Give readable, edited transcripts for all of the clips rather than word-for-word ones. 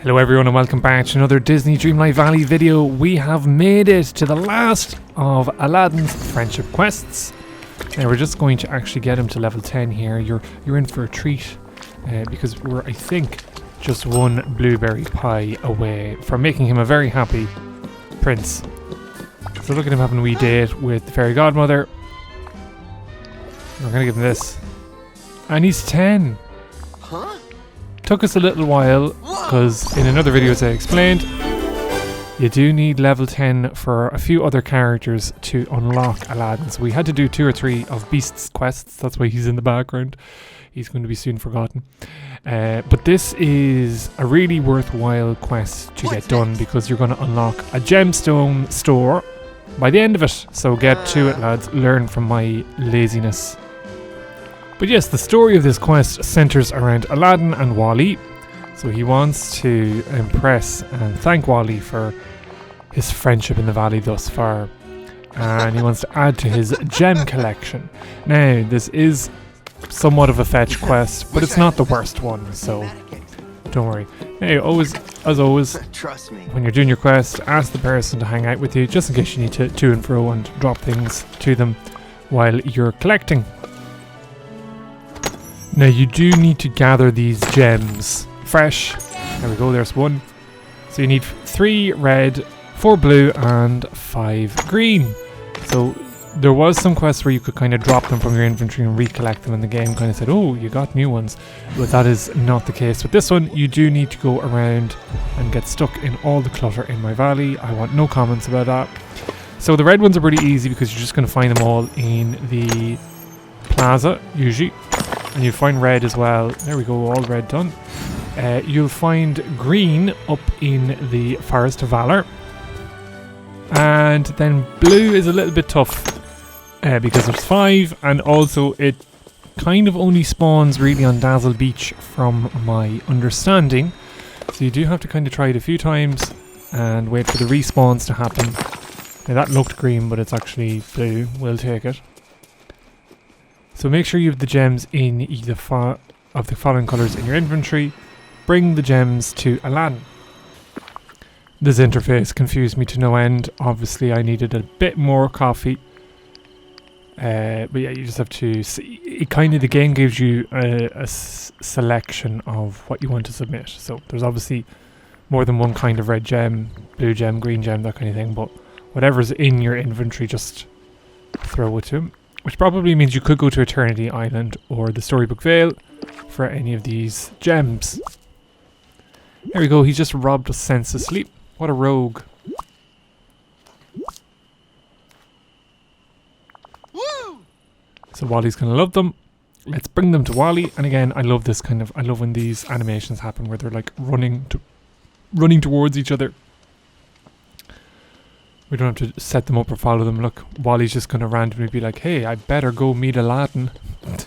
Hello everyone and welcome back to another Disney Dreamlight Valley video. We have made it to the last of Aladdin's friendship quests. Now we're just going to actually get him to level 10 here. You're in for a treat because we're, I think, just one blueberry pie away from making him a very happy prince. So look at him having a wee date with the fairy godmother. We're going to give him this. And he's 10. Took us a little while because in another video, as I explained, you do need level 10 for a few other characters to unlock Aladdin. So we had to do 2 or 3 of Beast's quests. That's why he's in the background. He's going to be soon forgotten. But this is a really worthwhile quest to get done because you're going to unlock a gemstone store by the end of it. So get to it, lads. Learn from my laziness. But yes, the story of this quest centres around Aladdin and Wally. So he wants to impress and thank Wally for his friendship in the valley thus far. And he wants to add to his gem collection. Now, this is somewhat of a fetch quest, but it's not the worst one, so don't worry. Now, as always, trust me. when you're doing your quest, ask the person to hang out with you, just in case you need to and fro and drop things to them while you're collecting. Now you do need to gather these gems fresh. There we go, there's one. So you need 3 red, 4 blue and 5 green. So there was some quests where you could kind of drop them from your inventory and recollect them, and the game kind of said, oh, you got new ones. But that is not the case. With this one, you do need to go around and get stuck in all the clutter in my valley. I want no comments about that. So the red ones are pretty easy because you're just going to find them all in the plaza, usually. And you'll find red as well. There we go, all red done. You'll find green up in the Forest of Valor. And then blue is a little bit tough because there's 5, and also it kind of only spawns really on Dazzle Beach from my understanding. So you do have to kind of try it a few times and wait for the respawns to happen. Now that looked green, but it's actually blue. We'll take it. So make sure you have the gems in either of the following colours in your inventory. Bring the gems to Aladdin. This interface confused me to no end. Obviously I needed a bit more coffee. But yeah, you just have to see. The game gives you a selection of what you want to submit. So there's obviously more than one kind of red gem, blue gem, green gem, that kind of thing. But whatever's in your inventory, just throw it to him. Which probably means you could go to Eternity Island or the Storybook Vale for any of these gems. There we go, he's just robbed us senselessly. What a rogue. Woo! So Wally's gonna love them. Let's bring them to Wally. And again, I love when these animations happen where they're like running towards each other. We don't have to set them up or follow them. Look, Wally's just going to randomly be like, hey, I better go meet Aladdin. They're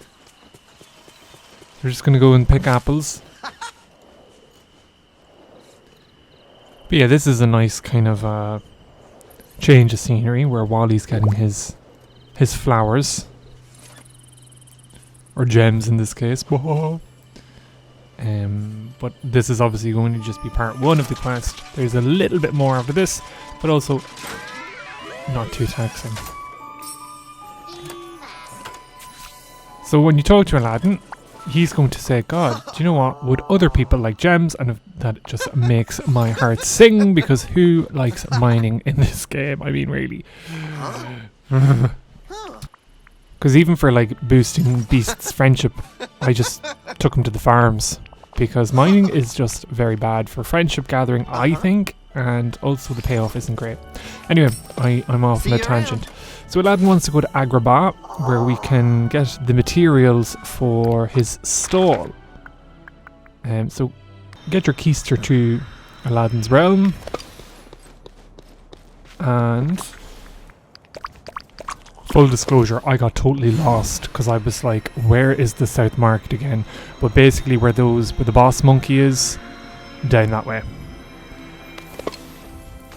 just going to go and pick apples. But yeah, this is a nice kind of change of scenery where Wally's getting his flowers. Or gems in this case. But this is obviously going to just be part 1 of the quest. There's a little bit more after this, but also not too taxing. So when you talk to Aladdin, he's going to say, God, do you know what? Would other people like gems? And that just makes my heart sing, because who likes mining in this game? I mean, really. Because even for like boosting Beast's friendship, I just took him to the farms. Because mining is just very bad for friendship gathering, I think, and also the payoff isn't great. Anyway, I'm off on a tangent. So Aladdin wants to go to Agrabah, where we can get the materials for his stall. So get your keister to Aladdin's realm. And full disclosure, I got totally lost because I was like, where is the South Market again? But basically where the boss monkey is, down that way.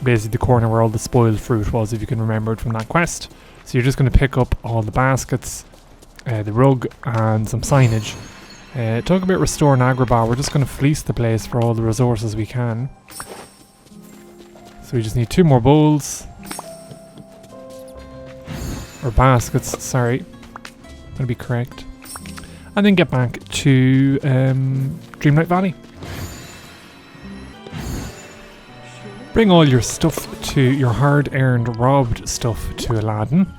Basically the corner where all the spoiled fruit was, if you can remember it from that quest. So you're just going to pick up all the baskets, the rug and some signage. Talk about restoring Agrabah. We're just going to fleece the place for all the resources we can. So we just need 2 more bowls. Or baskets, sorry. That'll be correct. And then get back to Dreamlight Valley. Bring all your stuff to your hard-earned, robbed stuff to Aladdin.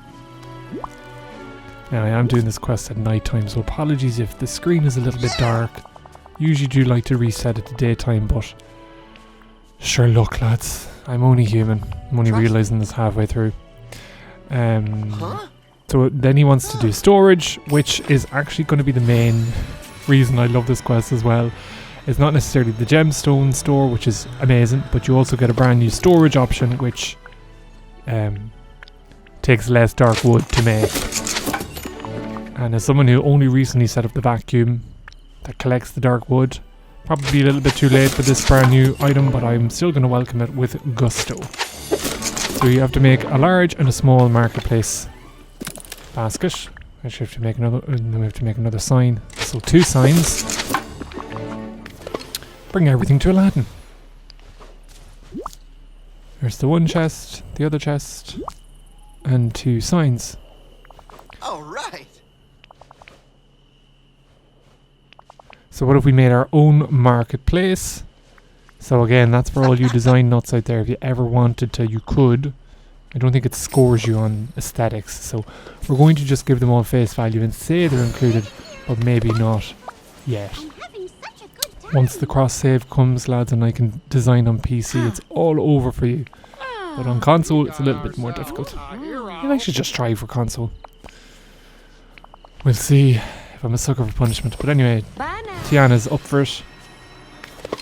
Now I am doing this quest at night time, so apologies if the screen is a little bit dark. Usually do like to reset it to daytime, but sure luck, lads. I'm only human. I'm only realising this halfway through. So then he wants to do storage, which is actually going to be the main reason I love this quest as well. It's not necessarily the gemstone store, which is amazing, but you also get a brand new storage option, which takes less dark wood to make. And as someone who only recently set up the vacuum that collects the dark wood, probably a little bit too late for this brand new item, but I'm still going to welcome it with gusto. So you have to make a large and a small marketplace basket. Actually have to make another, and then we have to make another sign. So 2 signs. Bring everything to Aladdin. There's the one chest, the other chest, and 2 signs. All right. So what if we made our own marketplace? So again, that's for all you design nuts out there. If you ever wanted to, you could. I don't think it scores you on aesthetics. So we're going to just give them all face value and say they're included, but maybe not yet. Once the cross save comes, lads, and I can design on PC, it's all over for you. But on console, it's a little bit more difficult. Maybe I should just try for console. We'll see if I'm a sucker for punishment. But anyway, Tiana's up for it.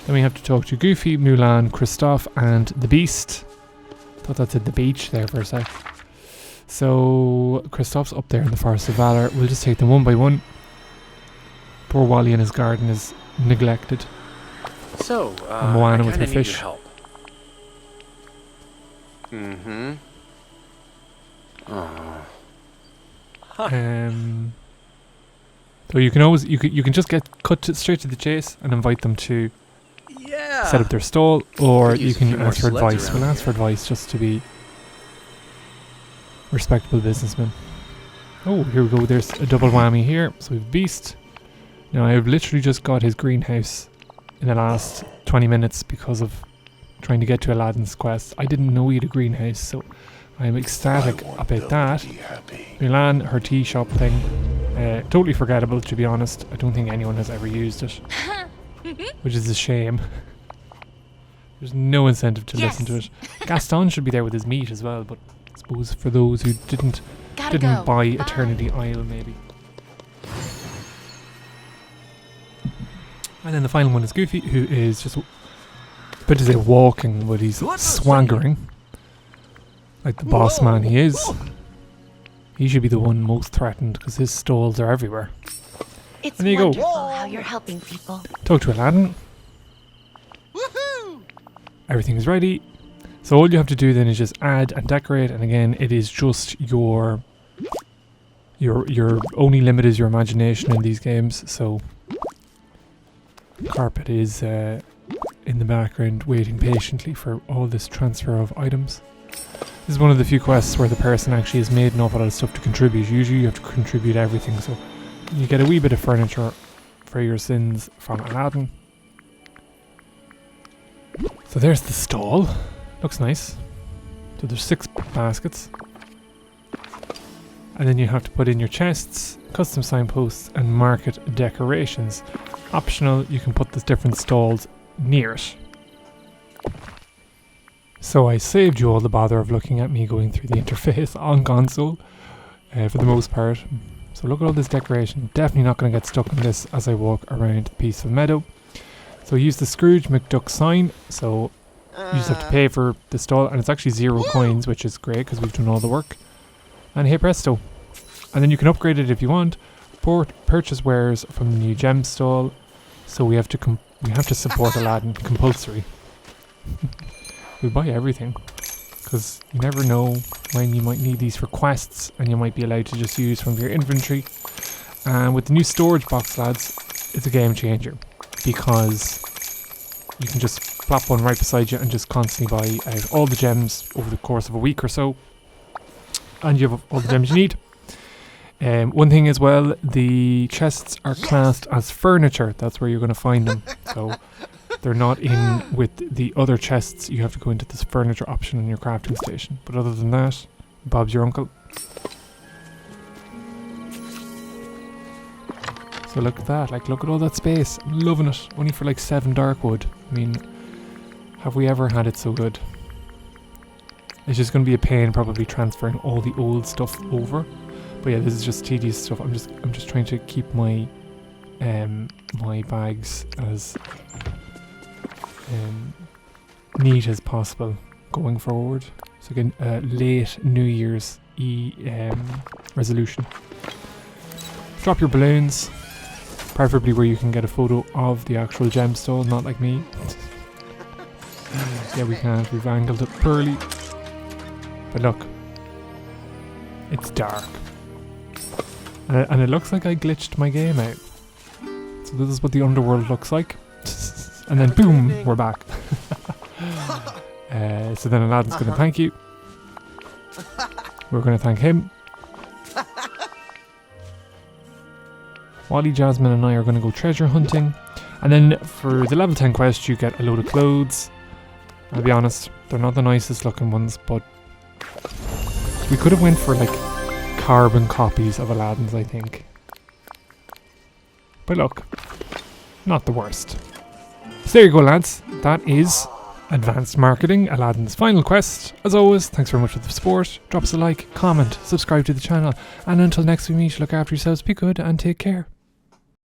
Then we have to talk to Goofy, Mulan, Kristoff, and the Beast. Thought that said the beach there for a sec. So Kristoff's up there in the Forest of Valor. We'll just take them one by one. Poor Wally in his garden is neglected. So, and Moana with her fish. Your help. Mm-hmm. So you can always you can just get straight to the chase and invite them to set up their stall, or you can ask for advice. We'll ask for advice just to be respectable businessmen. Oh, here we go. There's a double whammy here. So we've Beast. Now I've literally just got his greenhouse in the last 20 minutes because of trying to get to Aladdin's quest. I didn't know he had a greenhouse, so I'm ecstatic about that. Mulan, her tea shop thing, totally forgettable, to be honest. I don't think anyone has ever used it, which is a shame. There's no incentive to listen to it. Gaston should be there with his meat as well, but I suppose for those who didn't buy Eternity Isle, maybe. And then the final one is Goofy, who is just, but to say walking, but he's swaggering. Like the boss man he is. He should be the one most threatened because his stalls are everywhere. It's and there you go. wonderful how you're helping people. Talk to Aladdin. Woohoo! Everything is ready. So all you have to do then is just add and decorate, and again it is just your only limit is your imagination in these games. So carpet is in the background waiting patiently for all this transfer of items. This is one of the few quests where the person actually has made an awful lot of stuff to contribute. Usually you have to contribute everything, so you get a wee bit of furniture for your sins from Aladdin. So there's the stall. Looks nice. So there's 6 baskets. And then you have to put in your chests, custom signposts, and market decorations. Optional, you can put the different stalls near it. So I saved you all the bother of looking at me going through the interface on console for the most part. So look at all this decoration. Definitely not going to get stuck on this as I walk around the piece of meadow. So use the Scrooge McDuck sign. So you just have to pay for the stall, and it's actually 0 coins, which is great because we've done all the work. And hey presto. And then you can upgrade it if you want. Purchase wares from the new gem stall. So we have to support Aladdin compulsory. We buy everything because you never know when you might need these for quests, and you might be allowed to just use from your inventory. And with the new storage box, lads, it's a game changer because you can just plop one right beside you and just constantly buy out all the gems over the course of a week or so, and you have all the gems you need. One thing as well, the chests are classed as furniture. That's where you're going to find them. So they're not in with the other chests. You have to go into this furniture option on your crafting station. But other than that, Bob's your uncle. So look at that. Like, look at all that space. I'm loving it. Only for like 7 dark wood. I mean, have we ever had it so good? It's just going to be a pain probably transferring all the old stuff over. But yeah, this is just tedious stuff. I'm just trying to keep my my bags as neat as possible going forward. So again, late New Year's resolution. Drop your balloons, preferably where you can get a photo of the actual gemstone, not like me. Yeah, we can't. We've angled it poorly. But look, it's dark. And it looks like I glitched my game out. So this is what the underworld looks like. And then boom, we're back. So then Aladdin's going to thank you. We're going to thank him. Wally, Jasmine and I are going to go treasure hunting. And then for the level 10 quest you get a load of clothes. I'll be honest, they're not the nicest looking ones, but we could have went for like carbon copies of Aladdin's, I think. But look, not the worst. So there you go, lads. That is Advanced Marketing, Aladdin's final quest. As always, thanks very much for the support. Drop us a like, comment, subscribe to the channel, and until next we meet, look after yourselves, be good, and take care.